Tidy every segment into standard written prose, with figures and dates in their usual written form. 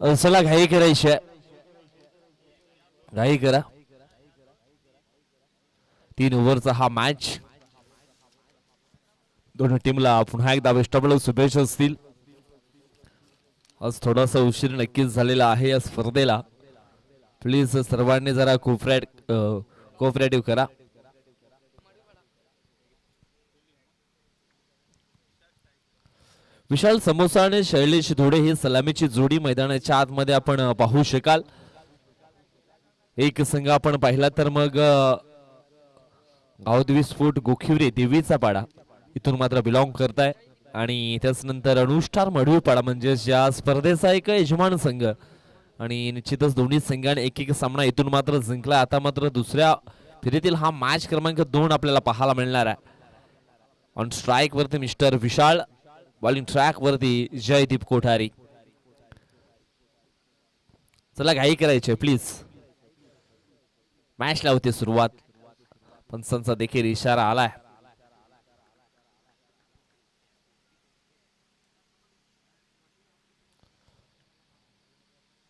चला घाई करायची आहे, घाई करा. 3 ओव्हरचा हा मॅच. दोन्ही टीमला पुन्हा एकदा बेस्ट ऑफ लक शुभेच्छा असतील. आज थोडासा उशीर नक्कीच झालेला आहे या स्पर्धेला. प्लीज सर्वांनी जरा कोऑपरेटिव्ह करा. विशाल समोसा आणि शैलेश धोडे ही सलामीची जोडी मैदानाच्या आतमध्ये आपण पाहू शकाल. एक संघ आपण पाहिला तर मग गावदेवी स्फोट गोखिवरे देवीचा पाडा इथून मात्र बिलॉंग करताय आणि त्याच नंतर अनुष्ठार मढवीपाडा म्हणजे या स्पर्धेचा एक यजमान संघ आणि निश्चितच दोन्ही संघाने एक एक सामना इथून मात्र जिंकला. आता मात्र दुसऱ्या फेरीतील हा मॅच क्रमांक 2 आपल्याला पाहायला मिळणार आहे. ऑन स्ट्राइक वरती मिस्टर विशाल, बॉलिंग ट्रॅक वरती जयदीप कोठारी. चला घाई करायचे प्लीज, मॅच लावते सुरुवात. पंचांचा देखील इशारा आलाय.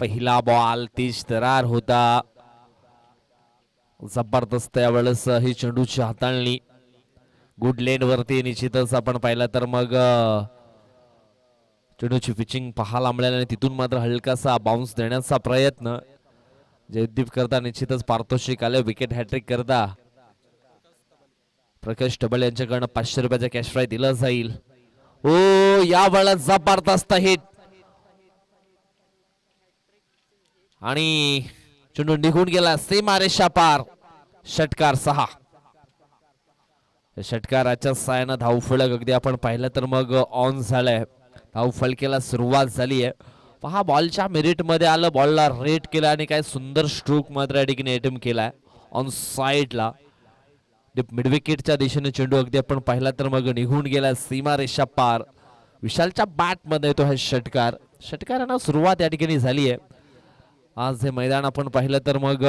पहिला बॉल तीच तरार होता. जबरदस्त यावेळेस ही चेंडूची हाताळणी गुड लेन वरती. निश्चितच आपण पाहिलं तर मग चेंडूची पिचिंग पाहायला मिळाली आणि तिथून मात्र हलकासा बाउन्स देण्याचा प्रयत्न जयदीप करता. निश्चितच पारितोषिक आले. विकेट हॅट्रिक करता प्रकाश डबल यांच्याकडनं 500 रुपयाचा कॅश प्राइज दिला जाईल. ओ या वेळेस जबरदस्त हिट आणि चेंडू निघून गेला सीमारेषा पार. षटकार 6. षटकाराच्या साहाय्यानं धावफलक अगदी आपण पाहिलं तर मग ऑन झालाय. धावफलकेला सुरुवात झाली आहे. पहा बॉलच्या मेरिट मध्ये आलं, बॉलला रेट केला आणि काय सुंदर स्ट्रोक मात्र या ठिकाणी अटेम्प्ट केलाय ऑन साइडला. मिड विकेटच्या दिशेने चेंडू अगदी आपण पाहिला तर मग निघून गेला सीमारेषा पार. विशालच्या बॅट मध्ये येतो हा षटकार. षटकारांना सुरुवात या ठिकाणी झाली आहे. आज हे मैदान आपण पाहिलं तर मग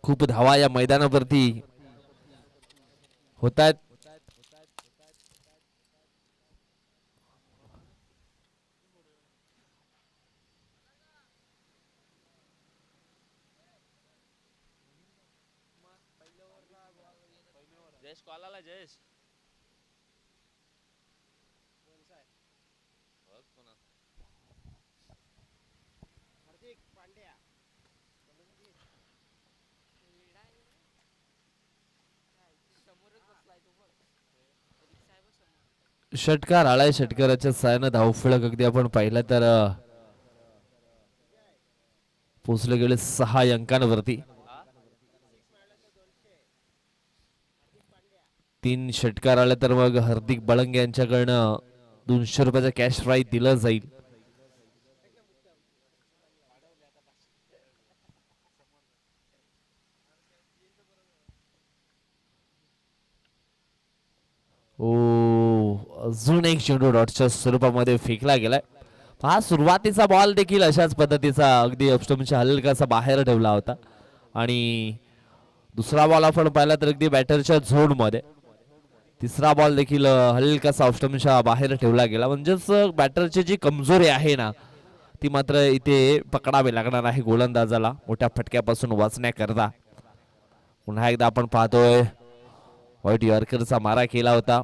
खूप धावा या मैदानावरती होत आहेत. षटकार आलाय. षटकाराच्या साहाय्यानं धावफलक अगदी आपण पाहिलं तर पोहोचले गेले 6 अंकांवरती. 3 षटकार आले तर मग हार्दिक बळंगे यांच्याकडनं 200 रुपयाचा कॅश प्राइज दिला जाईल. अजून एक चेंडू डॉटच्या स्वरूपामध्ये फेकला गेलाय. हा सुरुवातीचा बॉल देखील अशाच पद्धतीचा अगदी अपस्टमच्या हलकासा बाहेर ठेवला होता आणि दुसरा बॉल आपण पाहिला तर अगदी बॅटरच्या झोन मध्ये. तिसरा बॉल देखील हलकासा अपस्टमच्या बाहेर ठेवला गेला. म्हणजेच बॅटरची जी कमजोरी आहे ना ती मात्र इथे पकडावी लागणार आहे गोलंदाजाला मोठ्या फटक्यापासून वाचण्याकरता. पुन्हा एकदा आपण पाहतोय व्हाईट यॉर्करचा मारा केला होता.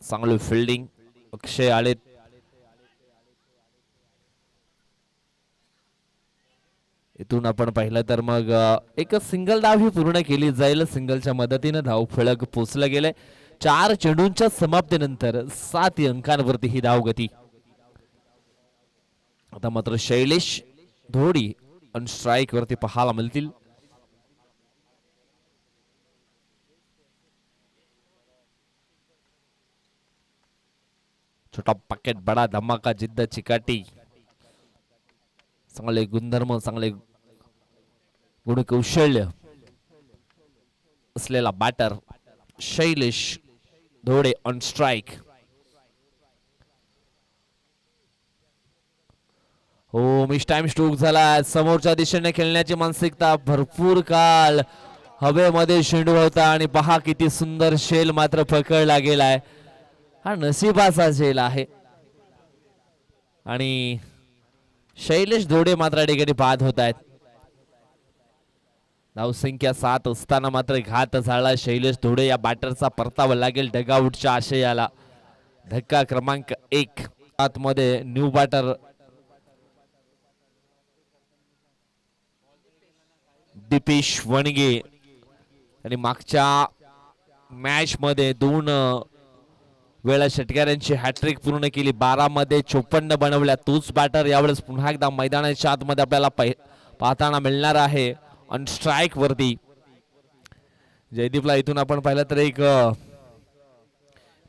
चांगली फिल्डिंग अक्षय आले. इथून आपण पाहिलं तर मग एक सिंगल धाव ही पूर्ण केली जाईल. सिंगलच्या मदतीने धाव फलक पोचलं गेले. 4 चेंडूंच्या समाप्तीनंतर 7 अंकांवरती ही धाव गती. आता मात्र शैलेश धोडी ऑन स्ट्राइक वरती पाहायला मिळतील. छोटा पॅकेट बडा धमाका जिद्द चिकाटी चांगले गुणधर्म चांगले गुण कौशल्य असलेला बॅटर शैलेश धोडे ऑन स्ट्राइक. हो मिस टाइम स्ट्रोक झाला. समोरच्या दिशेने खेळण्याची मानसिकता भरपूर काल हवेमध्ये शेंडू होता आणि पहा किती सुंदर शेल मात्र पकडला गेलाय. हा नशिबाचा शेल आहे आणि शैलेश धोडे मात्र या ठिकाणी बाद होत आहेत. धावसंख्या 7 असताना मात्र घात झाला शैलेश धोडे. या बॅटरचा परतावा लागेल डगआउटच्या आशयाला. धक्का क्रमांक 1 आतमध्ये न्यू बॅटर दीपेश वणगे आणि मागच्या मॅच मध्ये 2 वेळा षटकारांची हॅट्रिक पूर्ण केली. 12 मध्ये 54 बनवल्या. तोच बॅटर यावेळेस पुन्हा एकदा मैदानाच्या आतमध्ये आपल्याला पाहताना मिळणार आहे ऑन स्ट्राइक वरती. जयदीपला इथून आपण पाहिलं तर एक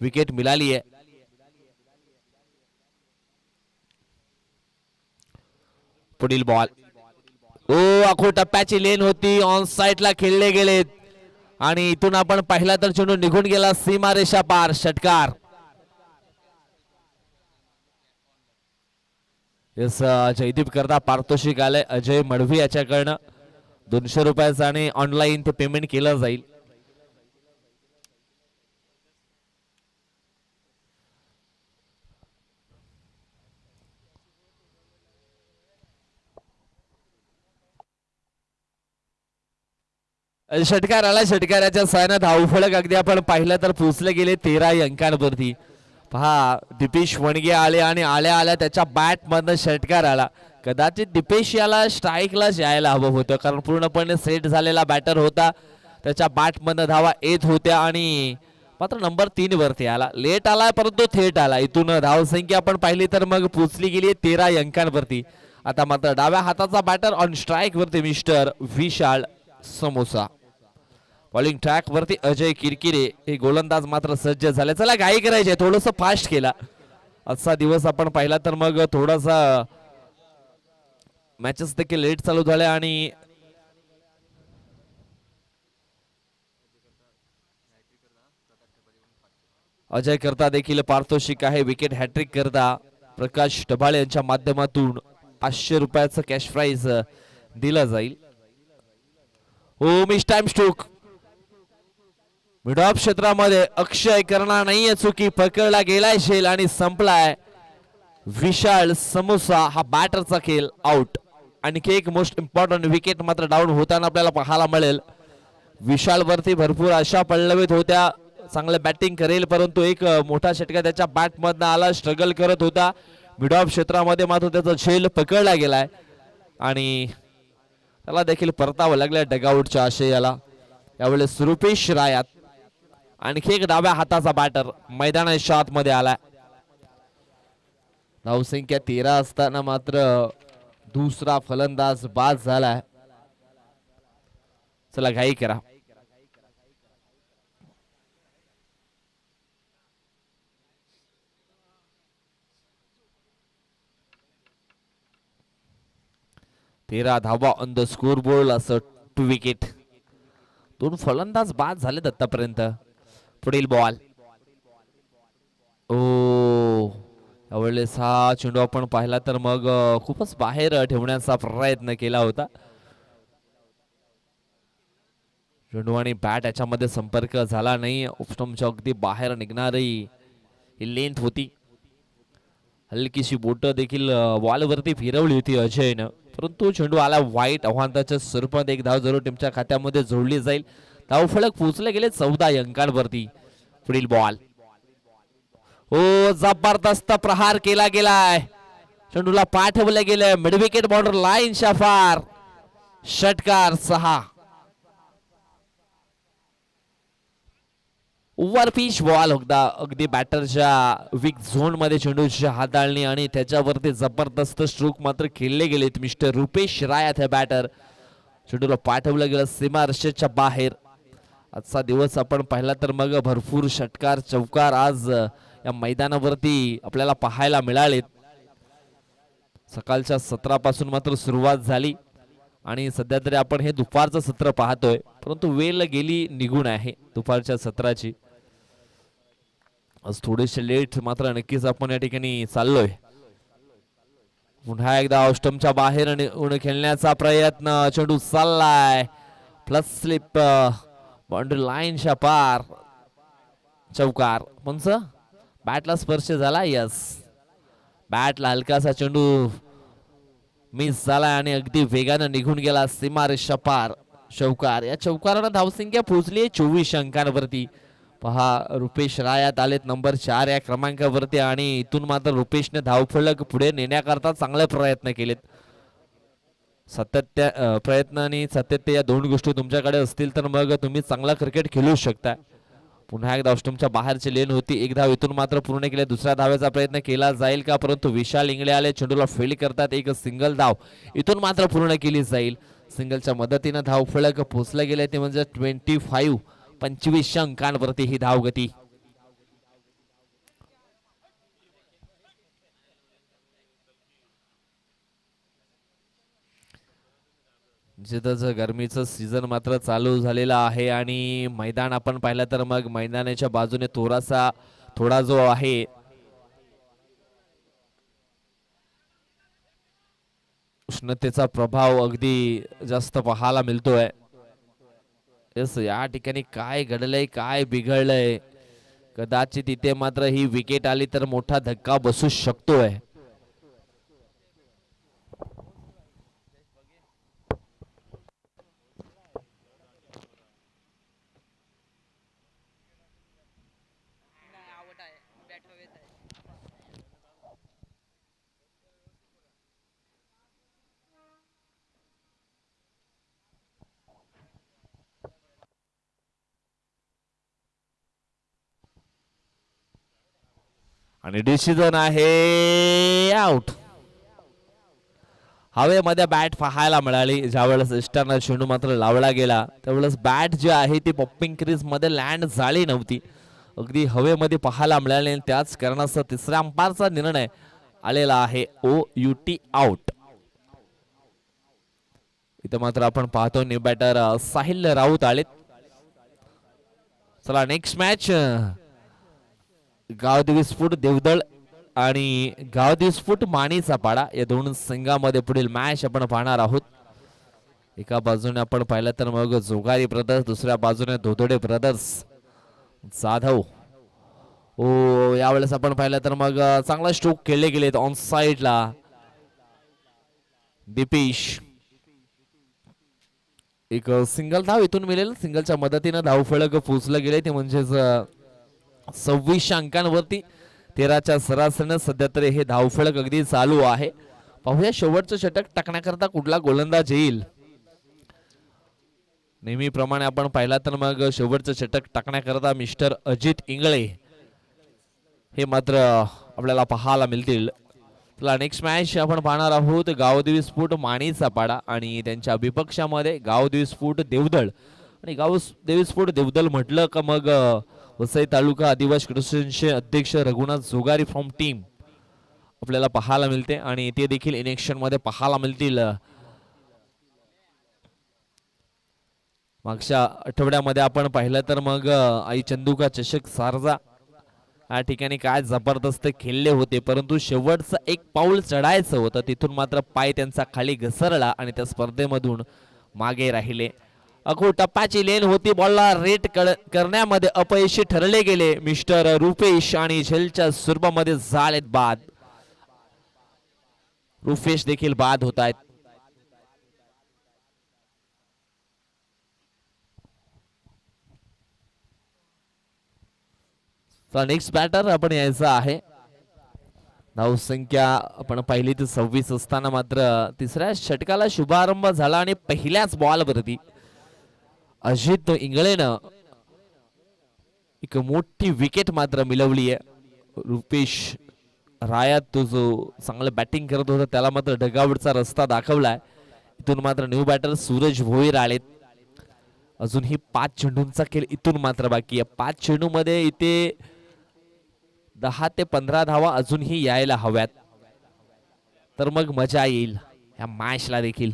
विकेट मिळाली आहे. पुढील बॉल आखो टप्प्याची लेन होती. ऑन साइडला खेळले गेलेत आणि इथून आपण पाहिला तर चेंडू निघून गेला सीमारेषा पार. षटकार जयदीप करता पारितोषिक आलंय अजय मडवी याच्याकडनं 200 रुपयाचं आणि ऑनलाईन ते पेमेंट केलं जाईल. षटकार आला. षटकाराच्या साहाय्याने धावफलक अगदी आपण पाहिलं तर पोहोचले गेले 13 अंकांवरती. पहा दीपेश वणगे आले आणि आल्या आल्या त्याच्या बॅट मधनं षटकार आला. कदाचित दीपेश याला स्ट्राईकला यायला हवं होतं कारण पूर्णपणे सेट झालेला बॅटर होता. त्याच्या बॅट मधनं धावा येत होत्या आणि मात्र नंबर 3 वरती आला. लेट आला परंतु थेट आला. इथून धावसंख्या आपण पाहिली तर मग पोचली गेली 13 अंकांवरती. आता मात्र डाव्या हाताचा बॅटर ऑन स्ट्राईक वरती मिस्टर विशाल समोसा. बॉलिंग ट्रॅक वरती अजय किरकिरे हे गोलंदाज मात्र सज्ज झाले. चला घाई करायचे थोडस फास्ट केला. आजचा दिवस आपण पाहिला तर मग थोडासा मॅचेस देखील लेट चालू झाल्या आणि अजय करता देखील पारितोषिक आहे. विकेट हॅट्रिक करता प्रकाश डबाळे यांच्या माध्यमातून 500 रुपयाचं कॅश प्राइज दिलं जाईल. Miss time stroke mid of क्षेत्रामध्ये अक्षय करणार नाहीये चुकी. पकडला गेलाय शेल आणि संपलाय. विशाल समोसा हा बॅटरचा खेळ आउट. आणखी एक मोस्ट इम्पॉर्टंट विकेट मात्र डाऊन होताना आपल्याला पाहायला मिळेल. विशाल वरती भरपूर आशा पल्लवित होत्या. चांगलं बॅटिंग करेल परंतु एक मोठा षटका त्याच्या बॅट मधनं आला. स्ट्रगल करत होता मिड ऑफ क्षेत्रामध्ये मात्र त्याचा झेल पकडला गेलाय आणि त्याला देखील परतावं लागलं डगआउटच्या आशयाला. यावेळेस रुपेश रायात आणखी एक डाव्या हाताचा बॅटर मैदानाच्या आतमध्ये आलाय. धावसंख्या 13 असताना मात्र दुसरा फलंदाज बाद झालाय. चला घाई करा. तेरा धावा ऑन द स्कोर बोर्ड असं 2 विकेट. 2 फलंदाज बाद झालेत आतापर्यंत. पुढील बॉल यावेळेस हा चेंडू आपण पाहिला तर मग खूपच बाहेर ठेवण्याचा प्रयत्न केला होता. चेंडू आणि बॅट याच्यामध्ये संपर्क झाला नाही. ऑफस्टंपच्या अगदी बाहेर निघणारी ही लेंथ होती. हलकीशी बोट देखील बॉलवरती फिरवली होती अजयनं परंतु चेंडू आला वाईट. आव्हानाच्या स्वरूपात एक धाव जरूर टीमच्या खात्यामध्ये जोडली जाईल. धावफलक पोहोचले गेले 14 अंकांवरती. पुढील बॉल जबरदस्त प्रहार केला गेलाय. चेंडूला पाठवलं गेलं मिड विकेट बॉर्डर लाईनच्या पार. षटकार 6. ओव्हर पिच बॉल होता अगदी बॅटरच्या वीक झोन मध्ये चेंडूची हाताळणी आणि त्याच्यावरती जबरदस्त स्ट्रोक मात्र खेळले गेलेत. मिस्टर रुपेश रायात हे बॅटर. चेंडूला पाठवलं गेलं सीमारेषेच्या बाहेर. आजचा दिवस आपण पाहिला तर मग भरपूर षटकार चौकार आज या मैदानावरती आपल्याला पाहायला मिळालेत. सकाळच्या सत्रापासून मात्र सुरुवात झाली आणि सध्या तरी आपण हे दुपारचं सत्र पाहतोय परंतु वेळ गेली निघून आहे दुपारच्या सत्राची. आज थोडेसे लेट मात्र नक्कीच आपण या ठिकाणी चाललोय. पुन्हा एकदा ऑस्टमच्या बाहेर खेळण्याचा प्रयत्न. चेंडू चाललाय प्लस स्लिप बाउंड्री लाईनच्या पार. चौकार. पंच बॅटला स्पर्श झाला. यस बॅटला हलकासा चेंडू मिस झाला आणि अगदी वेगानं निघून गेला सीमारेषा पार. चौकार, या चौकारानं धावसंख्या पोहोचली 24 अंकांवरती. पहा रुपेश रायात आलेत नंबर 4 या क्रमांकावरती आणि इथून मात्र रुपेशने धावफलक पुढे नेण्याकरता चांगले प्रयत्न केलेत. प्रयत्न आणि सातत्य या दोन गोष्टी तुमच्याकडे असतील तर मग तुम्ही चांगला क्रिकेट खेळू शकता. पुन्हा एकदा ऑस्ट्रमच्या बाहेरची लेन होती. एक धाव इथून मात्र पूर्ण केली. दुसऱ्या धावेचा प्रयत्न केला जाईल का, परंतु विशाल इंगळे आले, चेंडूला फील्ड करतात. एक सिंगल धाव इथून मात्र पूर्ण केली जाईल. सिंगलच्या मदतीनं धाव फलक पोहोचले गेले ते म्हणजे 25 अंकांवरती ही धावगती. जिथंच गरमीचं सीझन मात्र चालू झालेला आहे आणि मैदान आपण पाहिलं तर मग मैदानाच्या बाजूने थोडा जो आहे उष्णतेचा प्रभाव अगदी जास्त पाहायला मिळतोय. यस, या ठिकाणी काय घडलंय, काय बिघडलंय, कदाचित इथे मात्र ही विकेट आली तर मोठा धक्का बसू शकतोय. आणि डिसिजन आहे आउट. हवेमध्ये बॅट पाहायला मिळाली. ज्यावेळेस इष्टांना चेंडू मात्र लावला गेला त्यावेळेस बॅट जी आहे ती पॉपिंग क्रीज मध्ये लँड झाली नव्हती, अगदी हवेमध्ये पाहायला मिळाली. त्याच कारणास्तव तिसऱ्या अंपायरचा निर्णय आलेला आहे OUT आउट. इथे मात्र आपण पाहतो न्यू बॅटर साहिल राऊत आलेत. चला नेक्स्ट मॅच गावदेवीस्फोट देवदळ आणि गावदेवीस्फोट माणीचा पाडा या दोन संघामध्ये पुढील मॅच आपण पाहणार आहोत. एका बाजूने आपण पाहिलं तर मग जोगारी ब्रदर्स, दुसऱ्या बाजूने धोधोडे ब्रदर्स जाधव. यावेळेस आपण पाहिलं तर मग चांगला स्ट्रोक खेळले गेलेत ऑन साइडला. दीपेश, एक सिंगल धाव इथून मिळेल. सिंगलच्या मदतीने धाव फलक पोचलं गेले ते म्हणजेच 26 अंकांवरती 13च्या सरासरीने सध्या तरी हे धावफलक अगदी चालू आहे. पाहूया शेवटचं षटक टाकण्याकरता कुठला गोलंदाज येईल. नेहमीप्रमाणे आपण पाहिला तर मग शेवटचं षटक टाकण्याकरता मिस्टर अजित इंगळे हे मात्र आपल्याला पाहायला मिळतील. चला नेक्स्ट मॅच आपण पाहणार आहोत गावदेवी स्फोट माणीचा पाडा आणि त्यांच्या विपक्षामध्ये गावदेवी स्फोट देवदळ. आणि गावदेवी स्फोट देवदळ म्हटलं का मग वसई तालुका आदिवासी कृषी अध्यक्ष रघुनाथ जोगारी फ्रॉम टीम आपल्याला पाहायला मिळते आणि ते देखील इनेक्शन मध्ये पाहायला मिळतील. मागच्या आठवड्यामध्ये आपण पाहिलं तर मग आई चंदुका चषक सारजा या ठिकाणी काय जबरदस्त खेळले होते, परंतु शेवटचं एक पाऊल चढायचं होतं तिथून मात्र पाय त्यांचा खाली घसरला आणि त्या स्पर्धेमधून मागे राहिले. अखो टप्प्याची लेन होती, बॉलला रेट करण्यामध्ये अपयशी ठरले गेले मिस्टर रुपेश आणि झेलच्या स्वरूपामध्ये झालेत बाद. रुपेश देखील बाद होत आहेत. नेक्स्ट बॅटर आपण यायचं आहे. धावसंख्या आपण पाहिली तर 26 असताना मात्र तिसऱ्या षटकाला शुभारंभ झाला आणि पहिल्याच बॉलवरती अजित इंगळेनं एक मोठी विकेट मात्र मिळवली आहे. रुपेश रायात तो जो चांगलं बॅटिंग करत होता त्याला मात्र डगआउटचा रस्ता दाखवलाय. इथून मात्र न्यू बॅटर सूरज भोईर आलेत. अजूनही 5 चेंडूंचा खेळ इथून मात्र बाकी आहे. 5 चेंडू मध्ये इथे 10 ते 15 धावा अजूनही यायला हव्यात, तर मग मजा येईल या मॅचला देखील.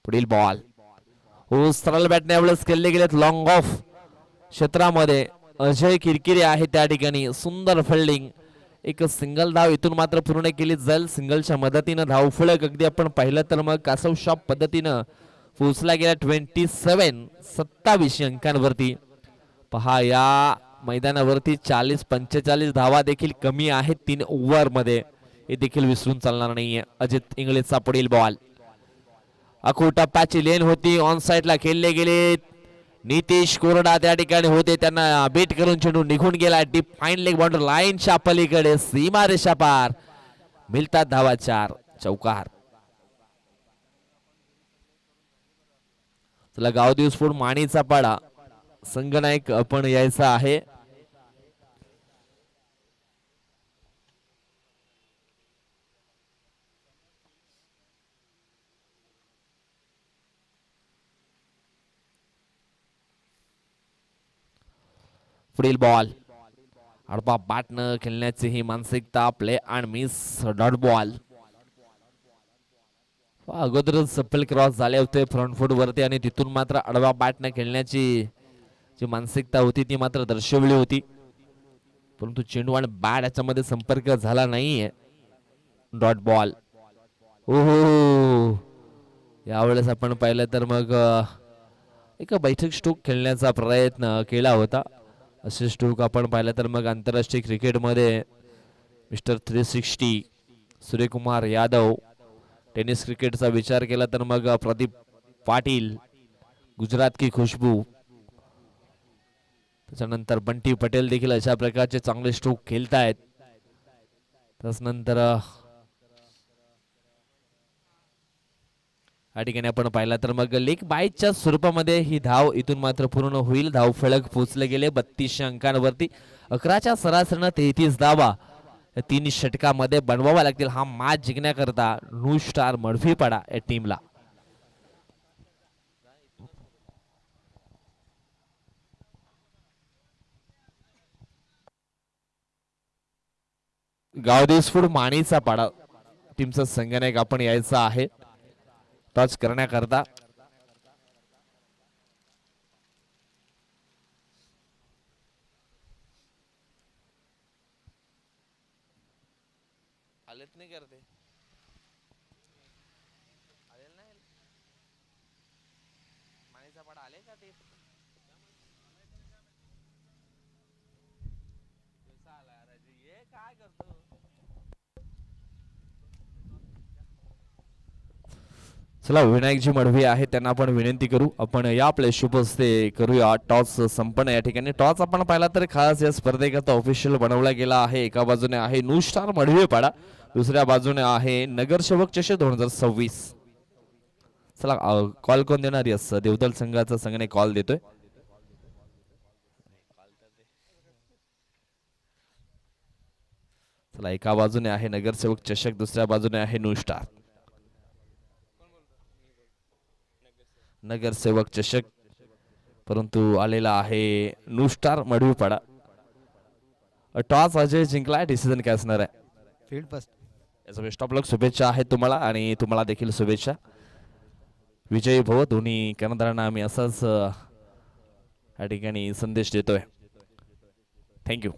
पुढील बॉल हो सरळ बॅटने यावेळेस खेळले गेलेत लॉंग ऑफ क्षेत्रामध्ये. अजय किरकिरे आहे त्या ठिकाणी. सुंदर फिल्डिंग, एक सिंगल धाव इथून मात्र पूर्ण केली जाईल. सिंगलच्या मदतीनं धाव फलक अगदी आपण पाहिलं तर मग कासव शॉप पद्धतीनं पोहोचला गेला 27 अंकांवरती. पहा या मैदानावरती 40-45 धावा देखील कमी आहेत 3 ओव्हर मध्ये. हे देखील विसरून चालणार नाहीये. अजित इंगळेचा पुढील बॉल. अखो टप्प्याची लेन होती, ऑन साइडला खेळले गेले. नितीश कोरडा त्या ठिकाणी होते, त्यांना बीट करून चेंडू निघून गेला. डीप फाईन लेग बाउंड्री लाईनच्या पलीकडे सीमा रेषा पार. मिळतात धावा 4. चौकार. चला गावदेव स्फोट माणीचा पाडा संगनायक आपण यायचा आहे. पुढील बॉल. आडपा बॅटनं खेळण्याची ही मानसिकता. Play and miss dot ball. अगोदरच सप्पल क्रॉस झाले होते फ्रंट फूट वरती आणि तिथून मात्र आडवा बॅटनं खेळण्याची जी मानसिकता होती ती मात्र दर्शवली होती, परंतु चेंडू आणि बॅट याच्यामध्ये संपर्क झाला नाहीये. Dot ball. ओहो, यावेळेस आपण पाहिलं तर मग एक बैठक स्ट्रोक खेळण्याचा प्रयत्न केला होता. असे स्ट्रोक आपण पाहिलं तर मग आंतरराष्ट्रीय क्रिकेटमध्ये मिस्टर 360 सूर्यकुमार यादव, टेनिस क्रिकेटचा विचार केला तर मग प्रदीप पाटील, गुजरात की खुशबू, त्याच्यानंतर बंटी पटेल देखील अशा प्रकारचे चांगले स्ट्रोक खेळतायत. त्यानंतर या ठिकाणी आपण पाहिला तर मग लेग बाईच्या स्वरूपामध्ये ही धाव इथून मात्र पूर्ण होईल. धाव फलक पोहोचले गेले 32 अंकांवरती. 11च्या सरासरीनं 33 धावा 3 षटकामध्ये बनवावा लागतील हा मॅच जिंकण्याकरता न्यू स्टार मडफीपाडा या टीमला. गावदेशपूर माणीचा पाडा टीमचा संघनायक आपण यायचा आहे टच करण्याकरता. आलेत नाही करते आलेल नाही माणीचा पाडा आले का ते काय करतो. चला विनायकजी मडवी आहे त्यांना आपण विनंती करू आपण या आपले शुभस्ते करूया. टॉस संपन्न या ठिकाणी. टॉस आपण पाहिला तर खास या स्पर्धेकरता ऑफिशियल बनवला गेला आहे. एका बाजूने आहे न्यू स्टार मडवीपाडा, दुसऱ्या बाजूने आहे नगरसेवक चषक 2026. चला कॉल कोण देणार? यस, देवदल संघाचा संघाने कॉल देतोय. चला एका बाजूने आहे नगरसेवक चषक, दुसऱ्या बाजूने आहे न्यू स्टार. नगरसेवक चषक, परंतु आलेला आहे new star Madvipada. Toss Ajay जिंकलाय. डिसिजन काय असणार आहे? Field first. याचा बेस्ट ऑफ लक. शुभेच्छा आहेत तुम्हाला आणि तुम्हाला देखील शुभेच्छा. विजयी भव. दोन्ही कर्णधारांना आम्ही असाच या ठिकाणी संदेश देतोय. थँक्यू.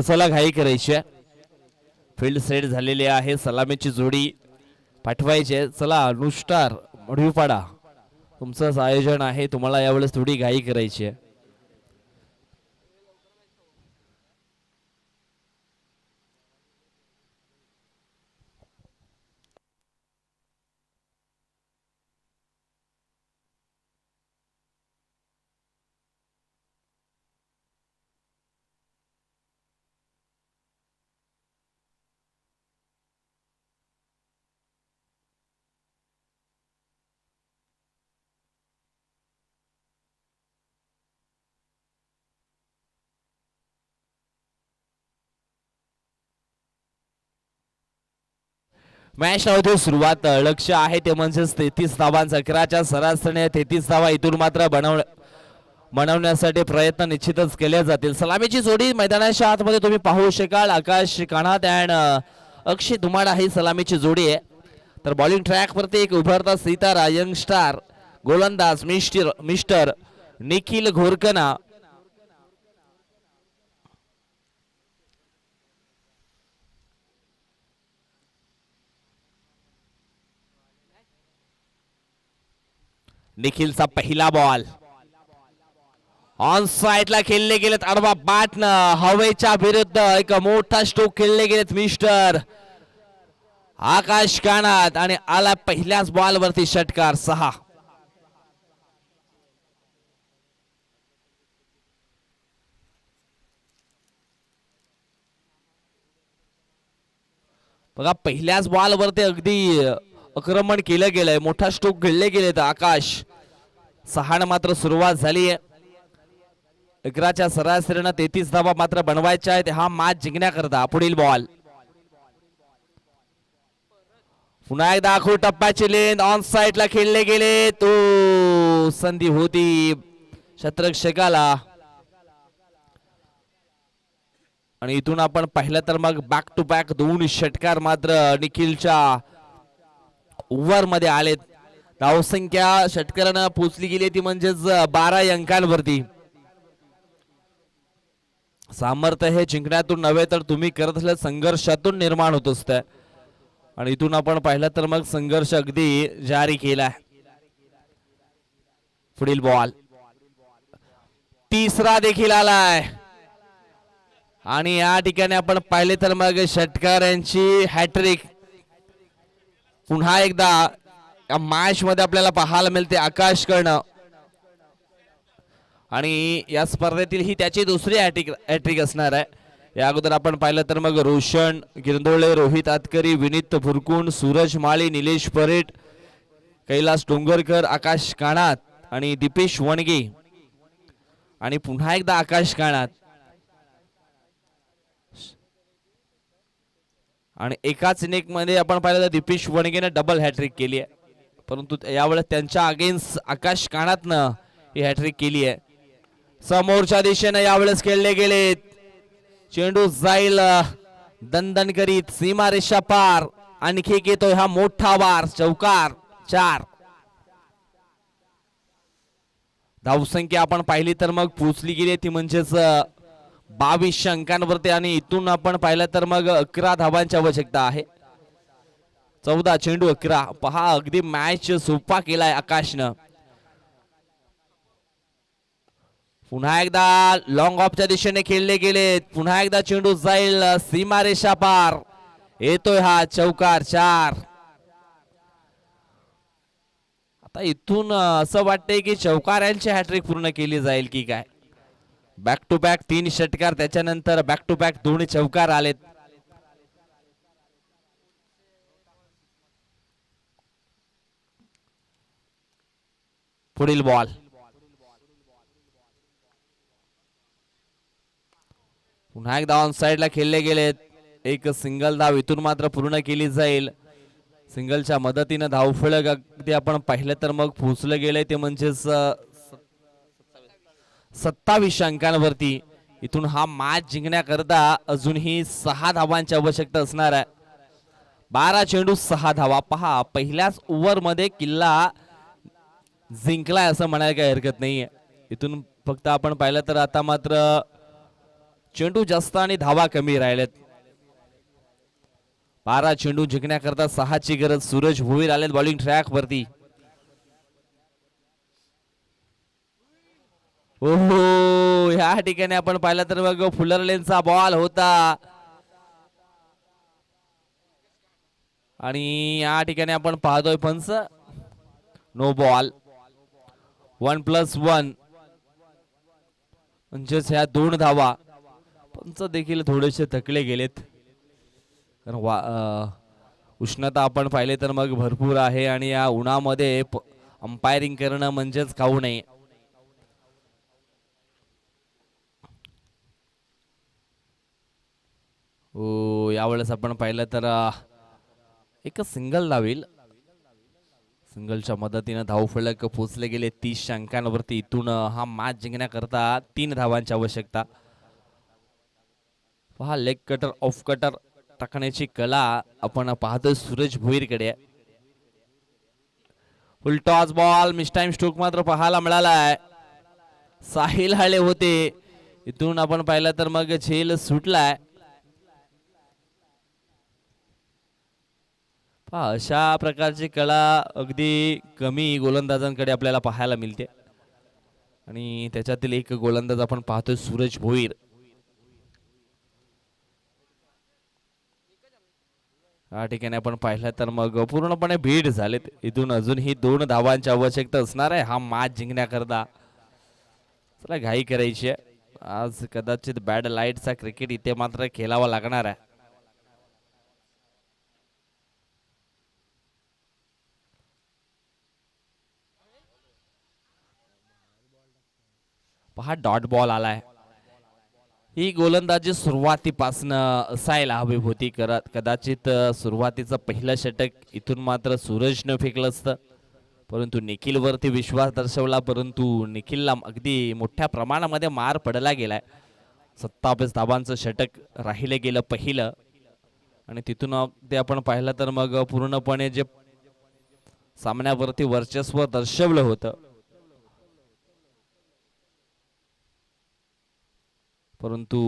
चला घाई करायची आहे. फील्ड सेट झालेली आहे. सलामीची जोडी पाठवायची आहे. चला न्यू स्टार मडवीपाडा तुमचंच आयोजन आहे. तुम्हाला यावेळेस थोडी घाई करायची आहे. मॅच मध्ये सुरुवात लक्ष आहे ते म्हणजे 33 धावांचा. 11च्या सरासरीने 33 धावा इथून मात्र बनवण्यासाठी प्रयत्न निश्चितच केले जातील. सलामीची जोडी मैदानाच्या आतमध्ये तुम्ही पाहू शकाल. आकाश काणात अँड अक्षय धुमाडा ही सलामीची जोडी आहे. तर बॉलिंग ट्रॅक वरती एक उभरता सितारा यंग स्टार गोलंदाज मिस्टर निखिल घोरकना निखिलचा पहिला बॉल ऑन साइडला खेळले गेलेत आडवा बॅटनं हवेच्या विरुद्ध एक मोठा स्ट्रोक खेळले गेलेत मिस्टर आकाश कानात आणि आला पहिल्याच बॉल वरती षटकार 6. बघा पहिल्याच बॉल वरती अगदी आक्रमण केलं गेलंय मोठा स्ट्रोक खेळले गेलेत आकाश 6 मात्र सुरुवात झाली आहे 11च्या सरासरीनं 33 धावा मात्र बनवायच्या आहेत हा मॅच जिंकण्याकरता. पुढील बॉल पुन्हा एकदा आखू टप्प्याची लेंथ ऑन साइडला खेळले गेले तो संधी होती शतरक्षकाला आणि इथून आपण पाहिलं तर मग बॅक टू बॅक 2 षटकार मात्र निखिलच्या ओव्हर मध्ये आलेत. धावसंख्या षटकारानं पोचली गेली ती म्हणजेच 12 अंकांवरती. सामर्थ्य हे जिंकण्यातून नव्हे तर तुम्ही करत असलेल्या संघर्षातून निर्माण होत असतं आणि इथून आपण पाहिलं तर मग संघर्ष अगदी जारी केलाय. पुढील बॉल तिसरा देखील आलाय आणि या ठिकाणी आपण पाहिले तर मग षटकारांची हॅट्रिक पुन्हा एकदा या मॅच मध्ये आपल्याला पाहायला मिळते आकाश कर्ण आणि या स्पर्धेतील ही त्याची दुसरी हॅट्रिक असणार आहे. या अगोदर आपण पाहिलं तर मग रोशन गिरंदोळे रोहित आतकरी विनीत भुरकुंड सूरज माळी निलेश परेट कैलास डोंगरकर आकाश काणात आणि दीपेश वणगे आणि पुन्हा एकदा आकाश काणात आणि एकाच इनिंग मध्ये आपण पाहिलं तर दीपेश वणगेने डबल हॅट्रिक केली आहे परंतु यावेळेस त्यांच्या अगेन्स्ट आकाश काणातनं ही हॅट्रिक केली आहे. समोरच्या दिशेने यावेळेस खेळले गेले चेंडू जाईल दणदण करीत सीमारेषा पार आणखी एक येतोय हा मोठा वार चौकार 4. धावसंख्या आपण पाहिली तर मग पोचली गेली ती म्हणजेच 22 अंकांवरती आणि इथून आपण पाहिलं तर मग 11 धावांची आवश्यकता आहे. 14 चेंडू 11. पहा अगदी मॅच सोपा केलाय आकाशनं. पुन्हा एकदा लॉंग ऑफच्या दिशेने खेळले गेलेत पुन्हा एकदा चेंडू जाईल सीमारेषा पार येतोय हा चौकार 4. आता इथून असं वाटतंय की चौकारांची हॅट्रिक पूर्ण केली जाईल की काय. बॅक टू बॅक 3 षटकार त्याच्यानंतर बॅक टू बॅक 2 चौकार आलेत. पुढील बॉल पुन्हा एकदा ऑन साइडला खेळले गेलेत एक सिंगल धाव इथून मात्र पूर्ण केली जाईल. सिंगलच्या मदतीने धावफलक अगदी आपण पाहिलं तर मग पोहोचलं गेले ते म्हणजेच 27 अंकांवरती. इथून हा मॅच जिंकण्याकरता अजूनही 6 धावांची आवश्यकता असणार आहे. 12 चेंडू 6 धावा. पहा पहिल्याच ओव्हर मध्ये किल्ला जिंकलाय असं म्हणायला काही हरकत नाहीये. इथून फक्त आपण पाहिलं तर आता मात्र चेंडू जास्त आणि धावा कमी राहिलेत. 12 चेंडू जिंकण्याकरता 6 ची गरज. सूरज भोईर आलेत बॉलिंग ट्रॅक वरती. ओहो ह्या ठिकाणी आपण पाहिलं तर मग फुलरलेनचा बॉल होता आणि या ठिकाणी आपण पाहतोय पंच नो बॉल 1+1 म्हणजेच ह्या 2 धावा. पंच देखील थोडेसे थकले गेलेत कारण उष्णता आपण पाहिले तर मग भरपूर आहे आणि या उन्हामध्ये अंपायरिंग करणं म्हणजेच खाऊ नये. ओ यावेळेस आपण पाहिलं तर एक सिंगल धावेल. सिंगलच्या मदतीने धावफलक पोचले गेले 30 अंकांवरती. इथून हा मॅच जिंकण्याकरता 3 धावांची आवश्यकता. पहा लेग कटर ऑफ कटर टाकण्याची कला आपण पाहतोय सूरज भोईरकडे. Full toss ball miss time stroke मात्र पाहायला मिळालाय. साहिल हळे होते इथून आपण पाहिलं तर मग झेल सुटलाय. पहा अशा प्रकारची कला अगदी कमी गोलंदाजांकडे आपल्याला पाहायला मिळते आणि त्याच्यातील एक गोलंदाज आपण पाहतोय सूरज भोईर. या ठिकाणी आपण पाहिलं तर मग पूर्णपणे बीट झालेत. इथून अजूनही 2 धावांची आवश्यकता असणार आहे हा मॅच जिंकण्याकरता. चला घाई करायची आहे. आज कदाचित बॅड लाईटचा क्रिकेट इथे मात्र खेळावा लागणार आहे. पहा डॉट बॉल आलाय. ही गोलंदाजी सुरुवातीपासून असायला हवी होती. कदाचित सुरुवातीचं पहिलं षटक इथून मात्र सूरजनं फेकलं असतं परंतु निखिल वरती विश्वास दर्शवला परंतु निखिलला अगदी मोठ्या प्रमाणामध्ये मार पडला गेलाय. 27 धावांचं षटक राहिले गेलं पहिलं आणि तिथून ते आपण पाहिलं तर मग पूर्णपणे जे सामन्यावरती वर्चस्व दर्शवलं होतं परंतु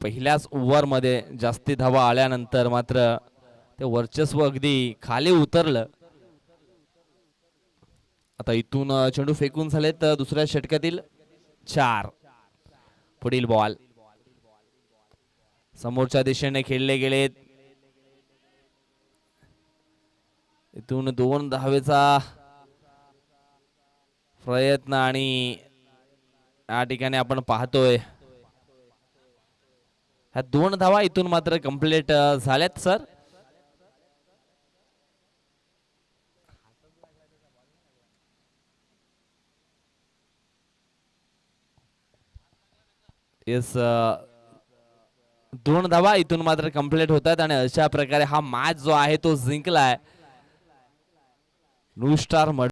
पहिल्याच ओव्हरमध्ये जास्ती धावा आल्यानंतर मात्र ते वर्चस्व अगदी खाली उतरलं. आता इथून चेंडू फेकून झाले तर दुसऱ्या षटकातील 4. पुढील बॉल समोरच्या दिशेने खेळले गेलेत. इथून 2 धावेचा प्रयत्न आणि या ठिकाणी आपण पाहतोय ह्या 2 धावा इथून मात्र कंप्लीट झाल्यात सर. येस 2 धावा इथून मात्र कंप्लीट होतात आणि अशा प्रकारे हा मॅच जो आहे तो जिंकलाय न्यू स्टार